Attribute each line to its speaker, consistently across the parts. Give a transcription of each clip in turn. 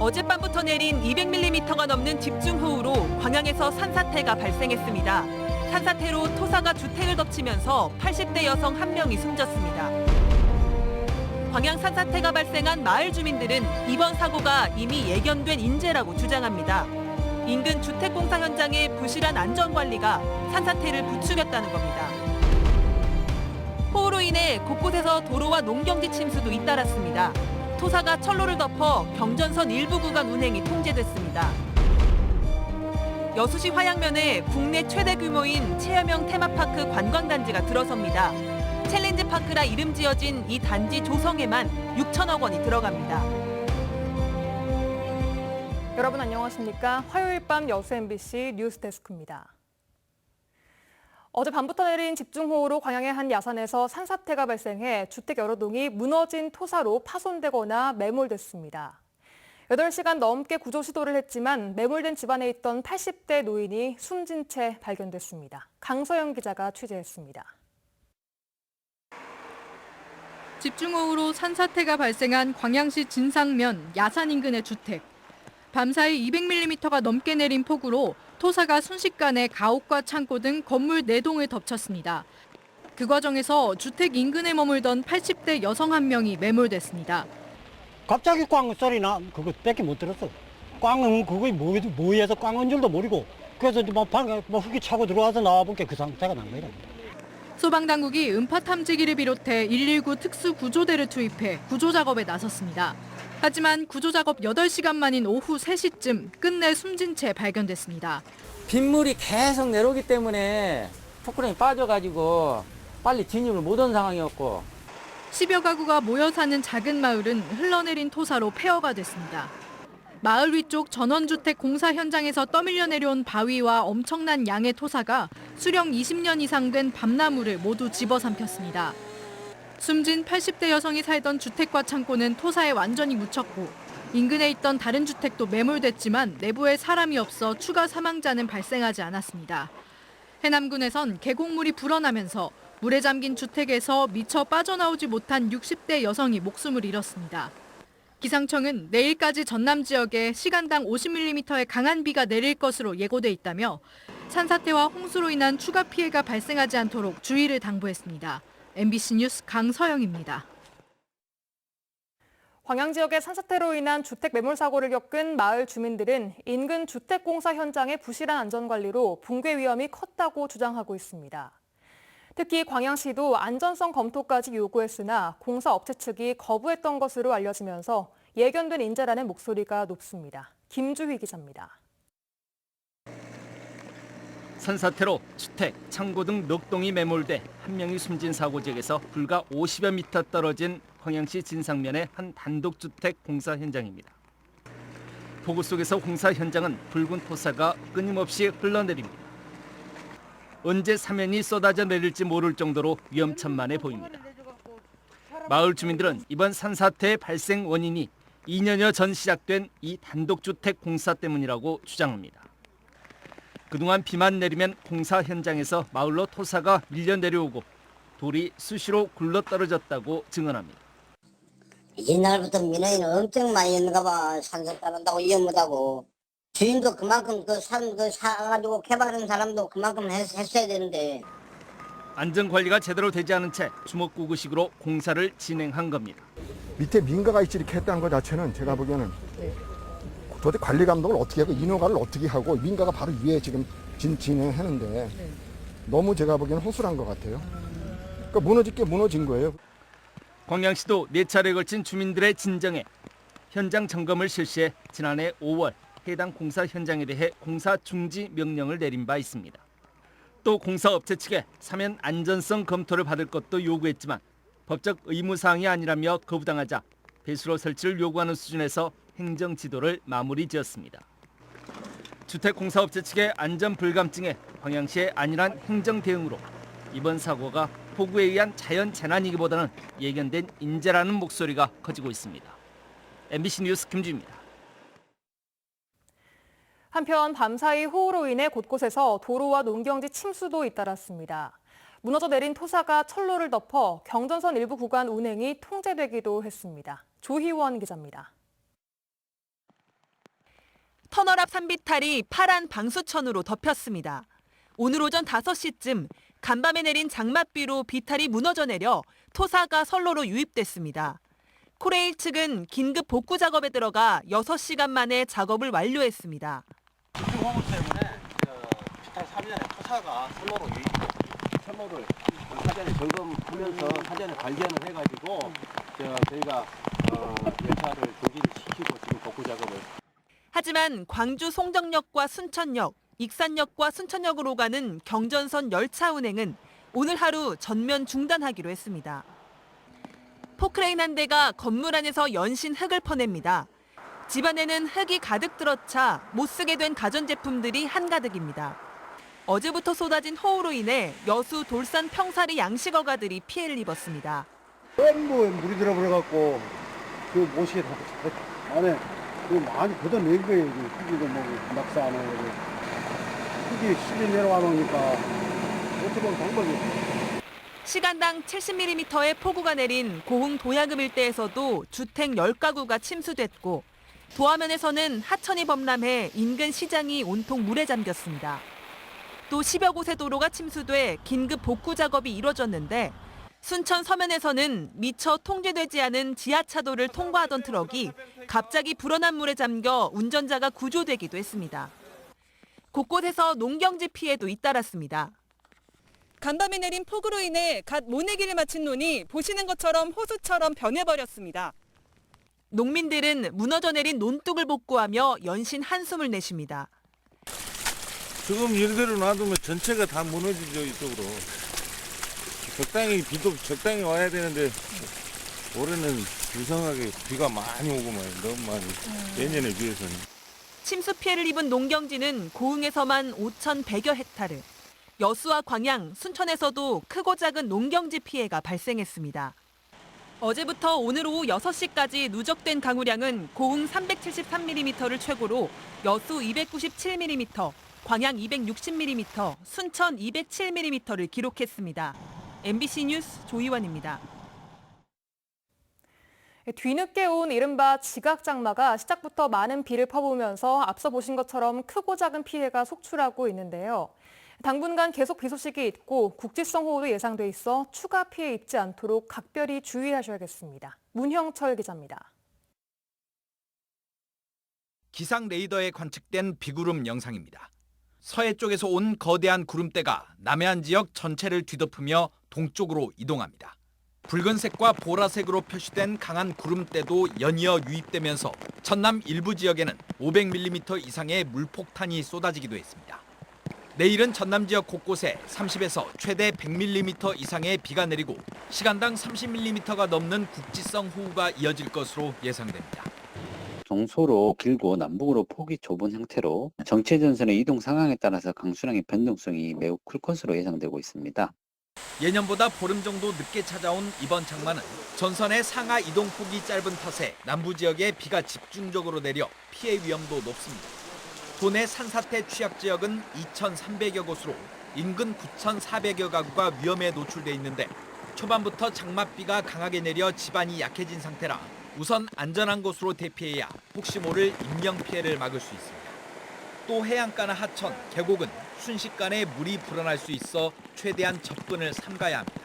Speaker 1: 어젯밤부터 내린 200mm가 넘는 집중호우로 광양에서 산사태가 발생했습니다. 산사태로 토사가 주택을 덮치면서 80대 여성 1명이 숨졌습니다. 광양 산사태가 발생한 마을 주민들은 이번 사고가 이미 예견된 인재라고 주장합니다. 인근 주택공사 현장의 부실한 안전관리가 산사태를 부추겼다는 겁니다. 호우로 인해 곳곳에서 도로와 농경지 침수도 잇따랐습니다. 토사가 철로를 덮어 경전선 일부 구간 운행이 통제됐습니다. 여수시 화양면에 국내 최대 규모인 체험형 테마파크 관광단지가 들어섭니다. 챌린지파크라 이름 지어진 이 단지 조성에만 6천억 원이 들어갑니다.
Speaker 2: 여러분 안녕하십니까? 화요일 밤 여수 MBC 뉴스데스크입니다. 어젯밤부터 내린 집중호우로 광양의 한 야산에서 산사태가 발생해 주택 여러 동이 무너진 토사로 파손되거나 매몰됐습니다. 8시간 넘게 구조 시도를 했지만 매몰된 집안에 있던 80대 노인이 숨진 채 발견됐습니다. 강서영 기자가 취재했습니다.
Speaker 3: 집중호우로 산사태가 발생한 광양시 진상면 야산 인근의 주택. 밤사이 200mm가 넘게 내린 폭우로 토사가 순식간에 가옥과 창고 등 건물 4동을 덮쳤습니다. 그 과정에서 주택 인근에 머물던 80대 여성 1명이 매몰됐습니다.
Speaker 4: 갑자기 꽝 소리나 그거 밖에 못 들었어. 꽝은 그거 뭐해서 꽝인 줄도 모르고 그래서 뭐 흙이 차고 들어와서 나와보니까 그 상태가 난 거야.
Speaker 3: 소방당국이 음파 탐지기를 비롯해 119 특수구조대를 투입해 구조작업에 나섰습니다. 하지만 구조작업 8시간 만인 오후 3시쯤 끝내 숨진 채 발견됐습니다.
Speaker 5: 빗물이 계속 내려오기 때문에 포크레인이 빠져가지고 빨리 진입을 못한 상황이었고
Speaker 3: 10여 가구가 모여 사는 작은 마을은 흘러내린 토사로 폐허가 됐습니다. 마을 위쪽 전원주택 공사 현장에서 떠밀려 내려온 바위와 엄청난 양의 토사가 수령 20년 이상 된 밤나무를 모두 집어삼켰습니다. 숨진 80대 여성이 살던 주택과 창고는 토사에 완전히 묻혔고 인근에 있던 다른 주택도 매몰됐지만 내부에 사람이 없어 추가 사망자는 발생하지 않았습니다. 해남군에선 계곡물이 불어나면서 물에 잠긴 주택에서 미처 빠져나오지 못한 60대 여성이 목숨을 잃었습니다. 기상청은 내일까지 전남 지역에 시간당 50mm의 강한 비가 내릴 것으로 예고돼 있다며 산사태와 홍수로 인한 추가 피해가 발생하지 않도록 주의를 당부했습니다. MBC 뉴스 강서영입니다.
Speaker 2: 광양 지역의 산사태로 인한 주택 매몰 사고를 겪은 마을 주민들은 인근 주택공사 현장의 부실한 안전관리로 붕괴 위험이 컸다고 주장하고 있습니다. 특히 광양시도 안전성 검토까지 요구했으나 공사업체 측이 거부했던 것으로 알려지면서 예견된 인재라는 목소리가 높습니다. 김주희 기자입니다.
Speaker 6: 산사태로 주택, 창고 등 넉 동이 매몰돼 1명이 숨진 사고 지역에서 불과 50여 미터 떨어진 광양시 진상면의 한 단독주택 공사 현장입니다. 폭우 속에서 공사 현장은 붉은 토사가 끊임없이 흘러내립니다. 언제 사면이 쏟아져 내릴지 모를 정도로 위험천만해 보입니다. 마을 주민들은 이번 산사태의 발생 원인이 2년여 전 시작된 이 단독주택 공사 때문이라고 주장합니다. 그동안 비만 내리면 공사 현장에서 마을로 토사가 밀려 내려오고 돌이 수시로 굴러떨어졌다고 증언합니다.
Speaker 7: 옛날부터 민원이 엄청 많이 있는가 봐. 산소 따른다고 위험하다고. 주인도 그만큼 사가지고 개발한 사람도 그만큼 했어야 되는데.
Speaker 6: 안전관리가 제대로 되지 않은 채 주먹구구식으로 공사를 진행한 겁니다.
Speaker 8: 밑에 민가가 있지 이렇게 했다는 것 자체는 제가 보기에는 도대체 관리 감독을 어떻게 하고 인허가를 어떻게 하고 민가가 바로 위에 지금 진행하는데 너무 제가 보기에는 허술한 것 같아요. 그러니까 무너질 게 무너진 거예요.
Speaker 6: 광양시도 4차례에 걸친 주민들의 진정에 현장 점검을 실시해 지난해 5월 해당 공사 현장에 대해 공사 중지 명령을 내린 바 있습니다. 또 공사업체 측에 사면 안전성 검토를 받을 것도 요구했지만 법적 의무사항이 아니라며 거부당하자 배수로 설치를 요구하는 수준에서 행정 지도를 마무리 지었습니다. 주택공사업체 측의 안전 불감증에 광양시의 안일한 행정 대응으로 이번 사고가 폭우에 의한 자연 재난이기보다는 예견된 인재라는 목소리가 커지고 있습니다. MBC 뉴스 김주입니다.
Speaker 2: 한편 밤사이 호우로 인해 곳곳에서 도로와 농경지 침수도 잇따랐습니다. 무너져 내린 토사가 철로를 덮어 경전선 일부 구간 운행이 통제되기도 했습니다. 조희원 기자입니다.
Speaker 1: 터널 앞 산비탈이 파란 방수천으로 덮였습니다. 오늘 오전 5시쯤 간밤에 내린 장맛비로 비탈이 무너져 내려 토사가 선로로 유입됐습니다. 코레일 측은 긴급 복구 작업에 들어가 6시간 만에 작업을 완료했습니다.
Speaker 9: 집중호우 때문에 비탈 사전에 토사가 선로로 선로를 사전에 점검하면서 사전에 발견을 해가지고 저희가 열차를 정지를 시키고 지금 복구 작업을. 하지만
Speaker 1: 광주 송정역과 순천역, 익산역과 순천역으로 가는 경전선 열차 운행은 오늘 하루 전면 중단하기로 했습니다. 포크레인 한 대가 건물 안에서 연신 흙을 퍼냅니다. 집안에는 흙이 가득 들어차 못 쓰게 된 가전제품들이 한가득입니다. 어제부터 쏟아진 호우로 인해 여수, 돌산, 평사리 양식어가들이 피해를 입었습니다.
Speaker 10: 전부 물이 들어버려갖고 그 모시게 다 안에 많이 걷어낸 거예요. 흙이도 뭐 낙사 안 하고 흙이 실이 내려와 놓으니까 어떻게 보면 방법이 없어요.
Speaker 1: 시간당 70mm의 폭우가 내린 고흥 도야금 일대에서도 주택 10가구가 침수됐고 도하면에서는 하천이 범람해 인근 시장이 온통 물에 잠겼습니다. 또 10여 곳의 도로가 침수돼 긴급 복구 작업이 이뤄졌는데 순천 서면에서는 미처 통제되지 않은 지하차도를 통과하던 트럭이 갑자기 불어난 물에 잠겨 운전자가 구조되기도 했습니다. 곳곳에서 농경지 피해도 잇따랐습니다. 간밤에 내린 폭우로 인해 갓 모내기를 마친 논이 보시는 것처럼 호수처럼 변해버렸습니다. 농민들은 무너져 내린 논둑을 복구하며 연신 한숨을 내쉽니다.
Speaker 11: 지금 이대로 놔두면 전체가 다 무너지죠, 이쪽으로. 적당히 비도 적당히 와야 되는데 올해는 이상하게 비가 많이 오고 말이에요. 너무 많이. 예년에 비해서는.
Speaker 1: 침수 피해를 입은 농경지는 고흥에서만 5,100여 헥타르, 여수와 광양, 순천에서도 크고 작은 농경지 피해가 발생했습니다. 어제부터 오늘 오후 6시까지 누적된 강우량은 고흥 373mm를 최고로 여수 297mm, 광양 260mm, 순천 207mm를 기록했습니다. MBC 뉴스 조이원입니다.
Speaker 2: 뒤늦게 온 이른바 지각장마가 시작부터 많은 비를 퍼부으면서 앞서 보신 것처럼 크고 작은 피해가 속출하고 있는데요. 당분간 계속 비 소식이 있고 국지성 호우도 예상돼 있어 추가 피해 입지 않도록 각별히 주의하셔야겠습니다. 문형철 기자입니다.
Speaker 12: 기상 레이더에 관측된 비구름 영상입니다. 서해 쪽에서 온 거대한 구름대가 남해안 지역 전체를 뒤덮으며 동쪽으로 이동합니다. 붉은색과 보라색으로 표시된 강한 구름대도 연이어 유입되면서 전남 일부 지역에는 500mm 이상의 물폭탄이 쏟아지기도 했습니다. 내일은 전남 지역 곳곳에 30에서 최대 100mm 이상의 비가 내리고 시간당 30mm가 넘는 국지성 호우가 이어질 것으로 예상됩니다.
Speaker 13: 동서로 길고 남북으로 폭이 좁은 형태로 정체전선의 이동 상황에 따라서 강수량의 변동성이 매우 클 것으로 예상되고 있습니다.
Speaker 12: 예년보다 보름 정도 늦게 찾아온 이번 장마는 전선의 상하 이동폭이 짧은 탓에 남부 지역에 비가 집중적으로 내려 피해 위험도 높습니다. 도내 산사태 취약 지역은 2,300여 곳으로 인근 9,400여 가구가 위험에 노출돼 있는데 초반부터 장맛비가 강하게 내려 집안이 약해진 상태라 우선 안전한 곳으로 대피해야 혹시 모를 인명피해를 막을 수 있습니다. 또 해안가나 하천, 계곡은 순식간에 물이 불어날 수 있어 최대한 접근을 삼가야 합니다.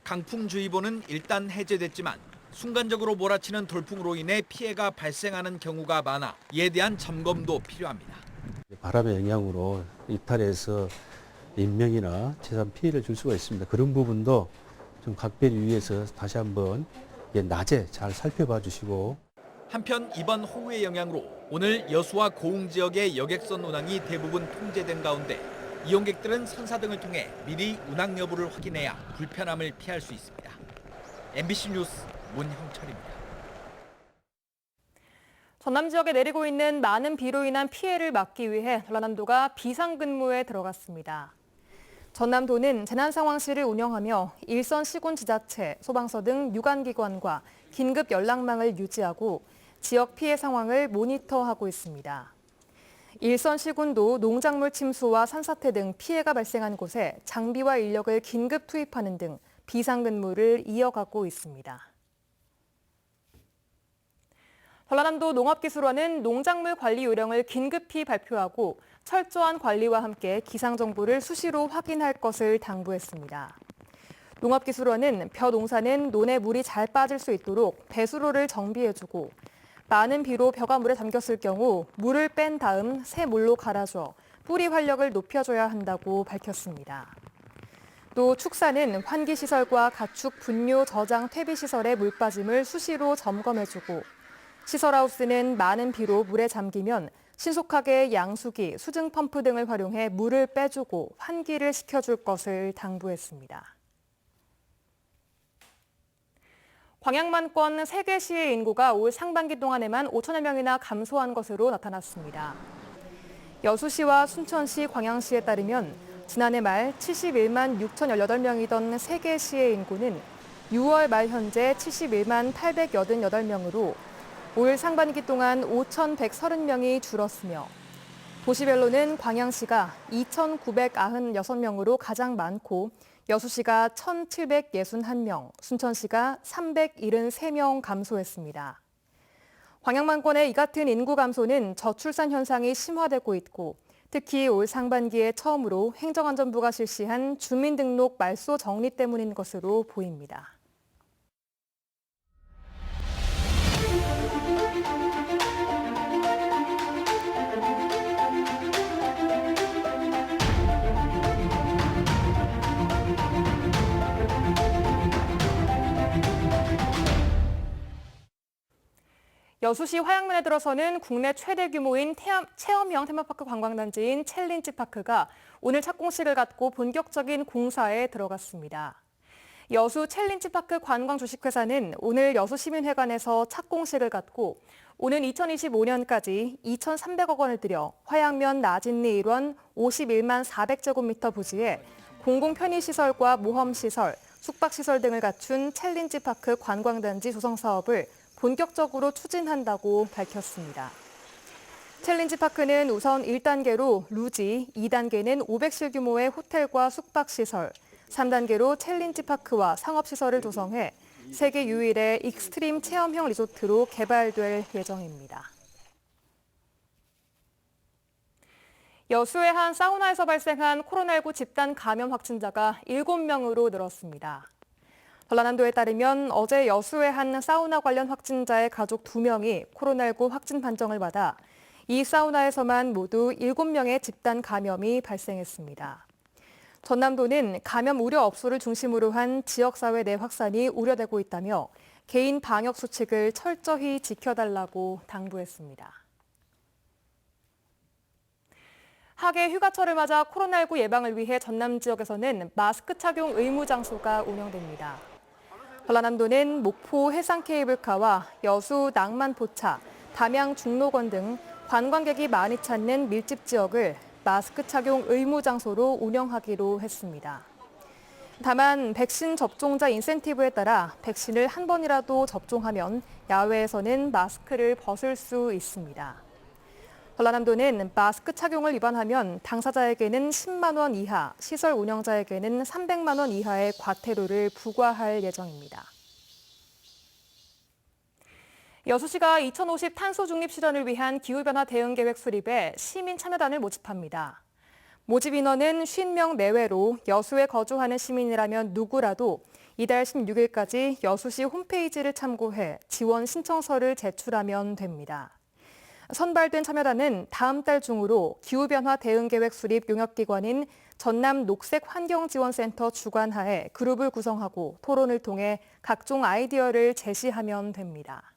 Speaker 12: 강풍주의보는 일단 해제됐지만 순간적으로 몰아치는 돌풍으로 인해 피해가 발생하는 경우가 많아 이에 대한 점검도 필요합니다.
Speaker 14: 바람의 영향으로 이탈해서 인명이나 재산 피해를 줄 수가 있습니다. 그런 부분도 좀 각별히 유의해서 다시 한번 낮에 잘 살펴봐 주시고.
Speaker 12: 한편 이번 호우의 영향으로 오늘 여수와 고흥 지역의 여객선 운항이 대부분 통제된 가운데 이용객들은 선사 등을 통해 미리 운항 여부를 확인해야 불편함을 피할 수 있습니다. MBC 뉴스 문형철입니다.
Speaker 2: 전남 지역에 내리고 있는 많은 비로 인한 피해를 막기 위해 전라남도가 비상근무에 들어갔습니다. 전남도는 재난상황실을 운영하며 일선 시군지자체, 소방서 등 유관기관과 긴급 연락망을 유지하고 지역 피해 상황을 모니터하고 있습니다. 일선 시군도 농작물 침수와 산사태 등 피해가 발생한 곳에 장비와 인력을 긴급 투입하는 등 비상근무를 이어가고 있습니다. 전라남도 농업기술원은 농작물 관리 요령을 긴급히 발표하고 철저한 관리와 함께 기상 정보를 수시로 확인할 것을 당부했습니다. 농업기술원은 벼 농사는 논에 물이 잘 빠질 수 있도록 배수로를 정비해주고 많은 비로 벼가 물에 잠겼을 경우 물을 뺀 다음 새 물로 갈아줘 뿌리 활력을 높여줘야 한다고 밝혔습니다. 또 축사는 환기시설과 가축 분뇨 저장 퇴비시설의 물 빠짐을 수시로 점검해주고 시설하우스는 많은 비로 물에 잠기면 신속하게 양수기, 수증 펌프 등을 활용해 물을 빼주고 환기를 시켜줄 것을 당부했습니다. 광양만권 3개 시의 인구가 올 상반기 동안에만 5천여 명이나 감소한 것으로 나타났습니다. 여수시와 순천시, 광양시에 따르면 지난해 말 71만 6,018명이던 3개 시의 인구는 6월 말 현재 71만 888명으로 올 상반기 동안 5,130명이 줄었으며 도시별로는 광양시가 2,996명으로 가장 많고 여수시가 1,761명, 순천시가 373명 감소했습니다. 광양만권의 이 같은 인구 감소는 저출산 현상이 심화되고 있고 특히 올 상반기에 처음으로 행정안전부가 실시한 주민등록 말소 정리 때문인 것으로 보입니다. 여수시 화양면에 들어서는 국내 최대 규모인 체험형 테마파크 관광단지인 챌린지파크가 오늘 착공식을 갖고 본격적인 공사에 들어갔습니다. 여수 챌린지파크 관광주식회사는 오늘 여수시민회관에서 착공식을 갖고 오는 2025년까지 2,300억 원을 들여 화양면 나진리 일원 51만 400제곱미터 부지에 공공편의시설과 모험시설, 숙박시설 등을 갖춘 챌린지파크 관광단지 조성 사업을 본격적으로 추진한다고 밝혔습니다. 챌린지파크는 우선 1단계로 루지, 2단계는 500실 규모의 호텔과 숙박시설, 3단계로 챌린지파크와 상업시설을 조성해 세계 유일의 익스트림 체험형 리조트로 개발될 예정입니다. 여수의 한 사우나에서 발생한 코로나19 집단 감염 확진자가 7명으로 늘었습니다. 전라남도에 따르면 어제 여수의 한 사우나 관련 확진자의 가족 2명이 코로나19 확진 판정을 받아 이 사우나에서만 모두 7명의 집단 감염이 발생했습니다. 전남도는 감염 우려 업소를 중심으로 한 지역사회 내 확산이 우려되고 있다며 개인 방역 수칙을 철저히 지켜달라고 당부했습니다. 하계 휴가철을 맞아 코로나19 예방을 위해 전남 지역에서는 마스크 착용 의무 장소가 운영됩니다. 전라남도는 목포 해상케이블카와 여수 낭만포차, 담양 중록원 등 관광객이 많이 찾는 밀집 지역을 마스크 착용 의무 장소로 운영하기로 했습니다. 다만 백신 접종자 인센티브에 따라 백신을 한 번이라도 접종하면 야외에서는 마스크를 벗을 수 있습니다. 전라남도는 마스크 착용을 위반하면 당사자에게는 10만 원 이하, 시설 운영자에게는 300만 원 이하의 과태료를 부과할 예정입니다. 여수시가 2050 탄소 중립 실현을 위한 기후변화 대응 계획 수립에 시민 참여단을 모집합니다. 모집 인원은 50명 내외로 여수에 거주하는 시민이라면 누구라도 이달 16일까지 여수시 홈페이지를 참고해 지원 신청서를 제출하면 됩니다. 선발된 참여단은 다음 달 중으로 기후변화 대응계획 수립 용역기관인 전남 녹색환경지원센터 주관하에 그룹을 구성하고 토론을 통해 각종 아이디어를 제시하면 됩니다.